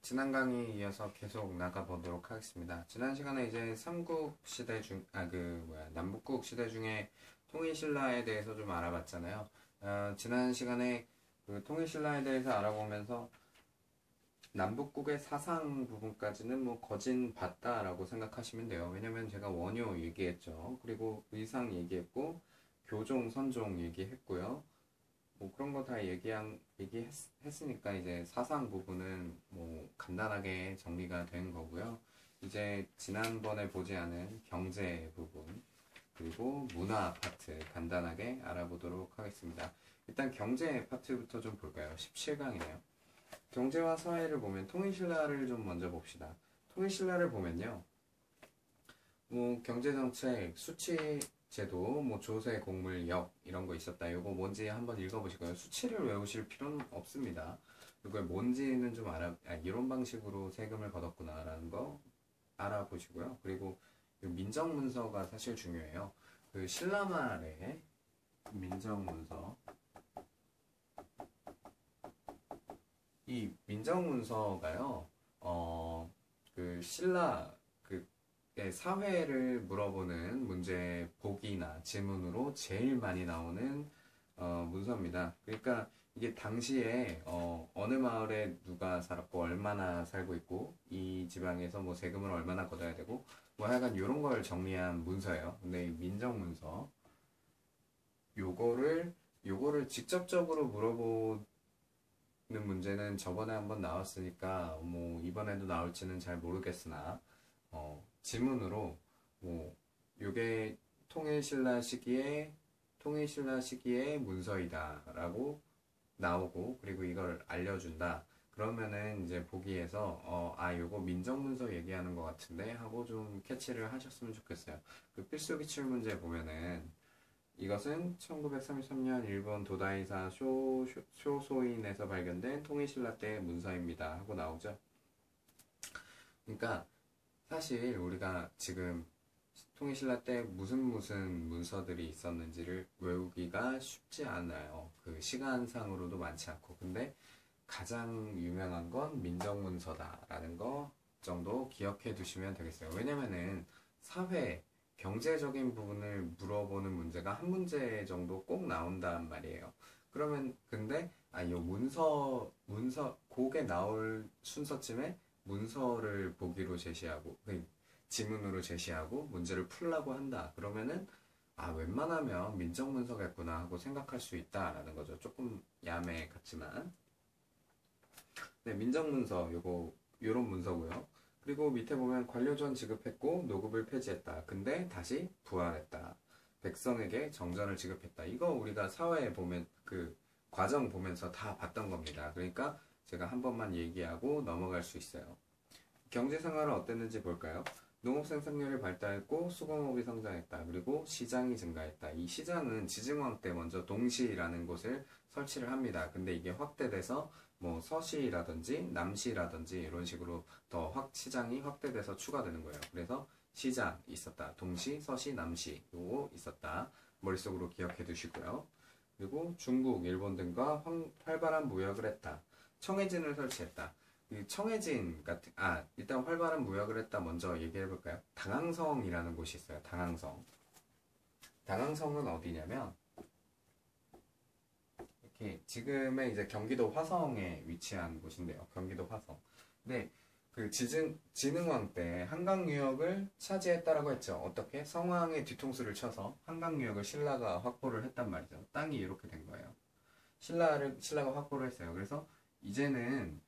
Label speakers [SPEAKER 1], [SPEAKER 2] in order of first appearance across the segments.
[SPEAKER 1] 지난 강의 이어서 계속 나가보도록 하겠습니다. 지난 시간에 이제 삼국 시대 남북국 시대 중에 통일신라에 대해서 좀 알아봤잖아요. 지난 시간에 그 통일신라에 대해서 알아보면서 남북국의 사상 부분까지는 뭐 거진 봤다라고 생각하시면 돼요. 왜냐면 제가 원효 얘기했죠. 그리고 의상 얘기했고, 교종, 선종 얘기했고요. 뭐 그런 거 다 얘기했으니까 이제 사상 부분은 뭐 간단하게 정리가 된 거고요. 이제 지난번에 보지 않은 경제 부분 그리고 문화 파트 간단하게 알아보도록 하겠습니다. 일단 경제 파트부터 좀 볼까요? 17강이네요. 경제와 사회를 보면 통일신라를 좀 먼저 봅시다. 통일신라를 보면요. 뭐 경제정책, 수치 제도, 뭐 조세, 곡물, 이런 거 있었다. 요거 뭔지 한번 읽어보시고요. 수치를 외우실 필요는 없습니다. 이거 뭔지는 좀 이런 방식으로 세금을 걷었구나라는 거 알아보시고요. 그리고 민정문서가 사실 중요해요. 그 신라말의 민정문서, 이 민정문서가요, 그 신라 사회를 물어보는 문제 보기나 지문으로 제일 많이 나오는 문서입니다. 그러니까 이게 당시에 어느 마을에 누가 살았고 얼마나 살고 있고 이 지방에서 뭐 세금을 얼마나 걷어야 되고 뭐 하여간 이런 걸 정리한 문서예요. 근데 이 민정문서 요거를 직접적으로 물어보는 문제는 저번에 한번 나왔으니까 뭐 이번에도 나올지는 잘 모르겠으나 지문으로 뭐 요게 통일신라 시기의 문서이다라고 나오고 그리고 이걸 알려준다. 그러면은 이제 보기에서 요거 민정문서 얘기하는 것 같은데 하고 좀 캐치를 하셨으면 좋겠어요. 그 필수 기출 문제 보면은 이것은 1933년 일본 도다이사 쇼소인에서 발견된 통일신라 때 문서입니다 하고 나오죠. 그러니까 사실 우리가 지금 통일신라 때 무슨 문서들이 있었는지를 외우기가 쉽지 않아요. 그 시간상으로도 많지 않고. 근데 가장 유명한 건 민정문서다라는 거 정도 기억해 두시면 되겠어요. 왜냐면은 사회, 경제적인 부분을 물어보는 문제가 한 문제 정도 꼭 나온단 말이에요. 그러면 근데 요 곡에 나올 순서쯤에 문서를 보기로 제시하고 지문으로 제시하고 문제를 풀라고 한다. 그러면은 웬만하면 민정문서겠구나 하고 생각할 수 있다라는 거죠. 조금 야매 같지만. 네, 민정문서 요런 문서고요. 그리고 밑에 보면 관료전 지급했고 노급을 폐지했다. 근데 다시 부활했다. 백성에게 정전을 지급했다. 이거 우리가 사회에 보면 그 과정 보면서 다 봤던 겁니다. 그러니까 제가 한 번만 얘기하고 넘어갈 수 있어요. 경제생활은 어땠는지 볼까요? 농업 생산량이 발달했고 수공업이 성장했다. 그리고 시장이 증가했다. 이 시장은 지증왕 때 먼저 동시라는 곳을 설치를 합니다. 근데 이게 확대돼서 뭐 서시라든지 남시라든지 이런 식으로 더 시장이 확대돼서 추가되는 거예요. 그래서 시장 있었다. 동시, 서시, 남시 요거 있었다. 머릿속으로 기억해 두시고요. 그리고 중국, 일본 등과 활발한 무역을 했다. 청해진을 설치했다. 청해진 같은, 일단 활발한 무역을 했다 먼저 얘기해볼까요? 당항성이라는 곳이 있어요. 당항성. 당항성은 어디냐면, 이렇게 지금의 이제 경기도 화성에 위치한 곳인데요. 경기도 화성. 근데 그 진흥왕 때 한강 유역을 차지했다라고 했죠. 어떻게? 성왕의 뒤통수를 쳐서 한강 유역을 신라가 확보를 했단 말이죠. 땅이 이렇게 된 거예요. 신라가 확보를 했어요. 그래서 이제는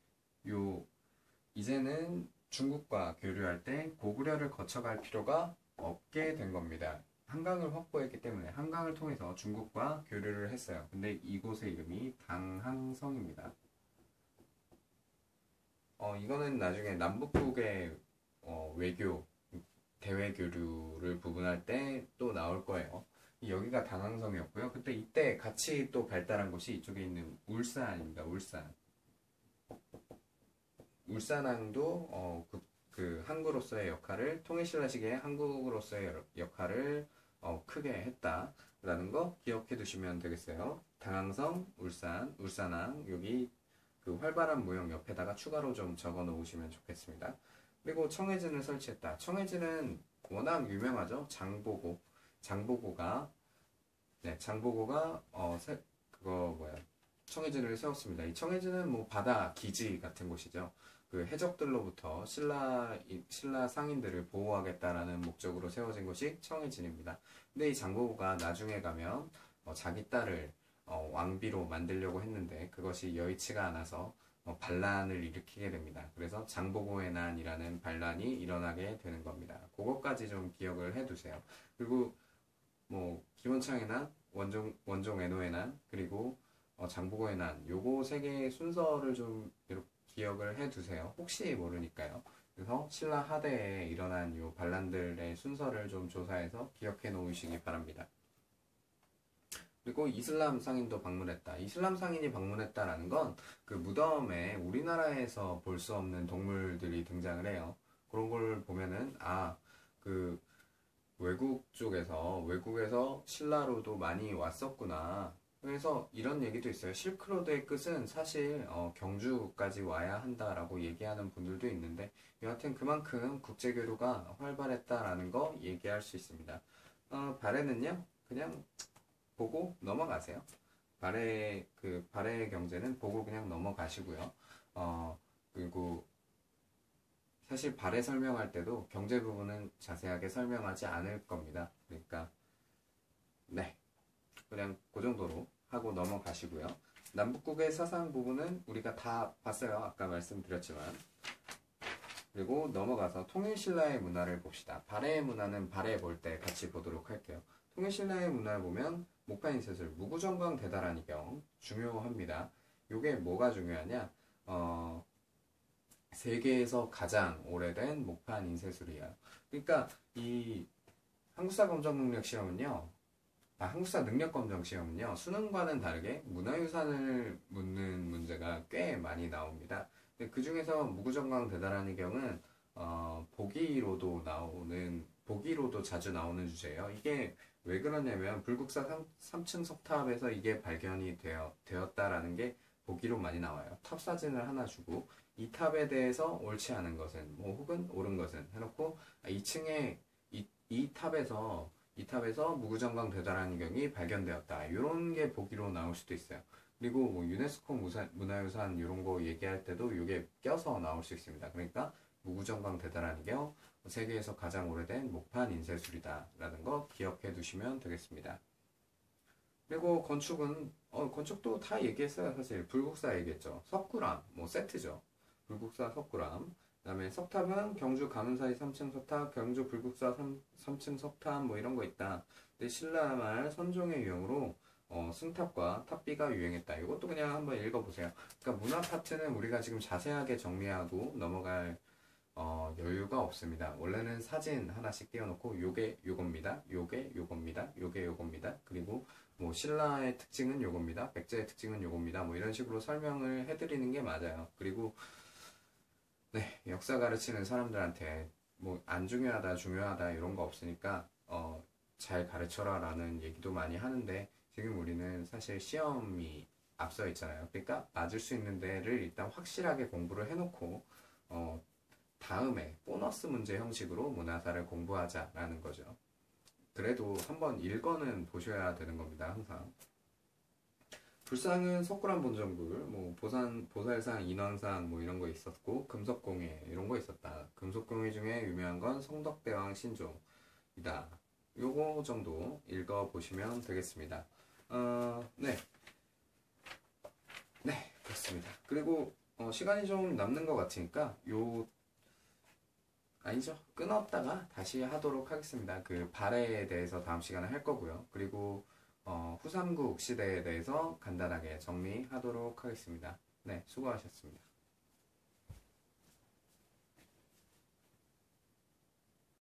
[SPEAKER 1] 중국과 교류할 때 고구려를 거쳐갈 필요가 없게 된 겁니다. 한강을 확보했기 때문에 한강을 통해서 중국과 교류를 했어요. 근데 이곳의 이름이 당항성입니다. 이거는 나중에 남북국의 외교, 대외 교류를 부분할 때 또 나올 거예요. 여기가 당항성이었고요. 그때 이때 같이 또 발달한 곳이 이쪽에 있는 울산입니다. 울산항도 그 항구로서의 역할을 통일신라시기의 항구로서의 역할을 크게 했다라는 거 기억해 두시면 되겠어요. 당항성, 울산항 여기 그 활발한 무용 옆에다가 추가로 좀 적어 놓으시면 좋겠습니다. 그리고 청해진을 설치했다. 청해진은 워낙 유명하죠. 장보고. 장보고가, 네, 장보고가, 그거 뭐야. 청해진을 세웠습니다. 이 청해진은 뭐 바다 기지 같은 곳이죠. 그 해적들로부터 신라 상인들을 보호하겠다라는 목적으로 세워진 곳이 청해진입니다. 근데 이 장보고가 나중에 가면 자기 딸을 왕비로 만들려고 했는데 그것이 여의치가 않아서 반란을 일으키게 됩니다. 그래서 장보고의 난이라는 반란이 일어나게 되는 겁니다. 그것까지 좀 기억을 해두세요. 그리고 뭐 기원창의 난, 원종 애노의 난, 그리고 장보고의 난, 요거 세 개의 순서를 좀 이렇게 기억을 해두세요. 혹시 모르니까요. 그래서 신라 하대에 일어난 요 반란들의 순서를 좀 조사해서 기억해 놓으시기 바랍니다. 그리고 이슬람 상인도 방문했다. 이슬람 상인이 방문했다라는 건 그 무덤에 우리나라에서 볼 수 없는 동물들이 등장을 해요. 그런 걸 보면은 그 외국에서 신라로도 많이 왔었구나. 그래서 이런 얘기도 있어요. 실크로드의 끝은 사실 경주까지 와야 한다라고 얘기하는 분들도 있는데 여하튼 그만큼 국제교류가 활발했다라는 거 얘기할 수 있습니다. 발해는요 그냥 보고 넘어가세요. 발해의 경제는 보고 그냥 넘어가시고요. 그리고 사실 발해 설명할 때도 경제 부분은 자세하게 설명하지 않을 겁니다. 그러니까 네, 그냥 그 정도로 하고 넘어가시고요. 남북국의 사상 부분은 우리가 다 봤어요. 아까 말씀드렸지만. 그리고 넘어가서 통일신라의 문화를 봅시다. 발해의 문화는 발해 볼 때 같이 보도록 할게요. 통일신라의 문화를 보면 목판인쇄술, 무구정강 대다란이경 중요합니다. 요게 뭐가 중요하냐? 세계에서 가장 오래된 목판 인쇄술이에요. 그러니까 이 한국사 검정 능력 시험은요. 한국사 능력 검정 시험은요. 수능과는 다르게 문화유산을 묻는 문제가 꽤 많이 나옵니다. 그 중에서 무구정강 대다란이 경은 보기로도 자주 나오는 주제예요. 이게 왜 그러냐면 불국사 3층 석탑에서 이게 발견이 되었다라는 게 보기로 많이 나와요. 탑 사진을 하나 주고 이 탑에 대해서 옳지 않은 것은 뭐 혹은 옳은 것은 해놓고 2층에 이 탑에서 무구정강 대다란이 경이 발견되었다. 이런 게 보기로 나올 수도 있어요. 그리고 뭐 유네스코 문화유산 이런 거 얘기할 때도 이게 껴서 나올 수 있습니다. 그러니까 무구정강 대다란이 경 세계에서 가장 오래된 목판 인쇄술이다라는 거 기억해 두시면 되겠습니다. 그리고 건축도 다 얘기했어요. 사실 불국사 얘기했죠. 석굴암 뭐 세트죠. 불국사 석굴암. 그 다음에 석탑은 경주 가문사이 3층 석탑, 경주 불국사 3층 석탑 뭐 이런 거 있다. 근데 신라말 선종의 유형으로 승탑과 탑비가 유행했다. 이것도 그냥 한번 읽어보세요. 그러니까 문화 파트는 우리가 지금 자세하게 정리하고 넘어갈 여유가 없습니다. 원래는 사진 하나씩 띄워놓고 요게 요겁니다. 요게 요겁니다. 요게 요겁니다. 그리고 뭐 신라의 특징은 요겁니다. 백제의 특징은 요겁니다. 뭐 이런 식으로 설명을 해드리는 게 맞아요. 그리고 네, 역사 가르치는 사람들한테 뭐 안 중요하다 중요하다 이런 거 없으니까 잘 가르쳐라 라는 얘기도 많이 하는데 지금 우리는 사실 시험이 앞서 있잖아요. 그러니까 맞을 수 있는 데를 일단 확실하게 공부를 해놓고 다음에 보너스 문제 형식으로 문화사를 공부하자라는 거죠. 그래도 한번 읽어는 보셔야 되는 겁니다. 항상. 불상은 석굴암 본정굴, 뭐 보살상, 인왕상 뭐 이런 거 있었고 금속공예 이런 거 있었다. 금속공예 중에 유명한 건 성덕대왕 신종이다. 요거 정도 읽어보시면 되겠습니다. 네, 그렇습니다. 그리고 시간이 좀 남는 것 같으니까 아니죠. 끊었다가 다시 하도록 하겠습니다. 그 발해에 대해서 다음 시간에 할 거고요. 그리고 후삼국 시대에 대해서 간단하게 정리하도록 하겠습니다. 네, 수고하셨습니다.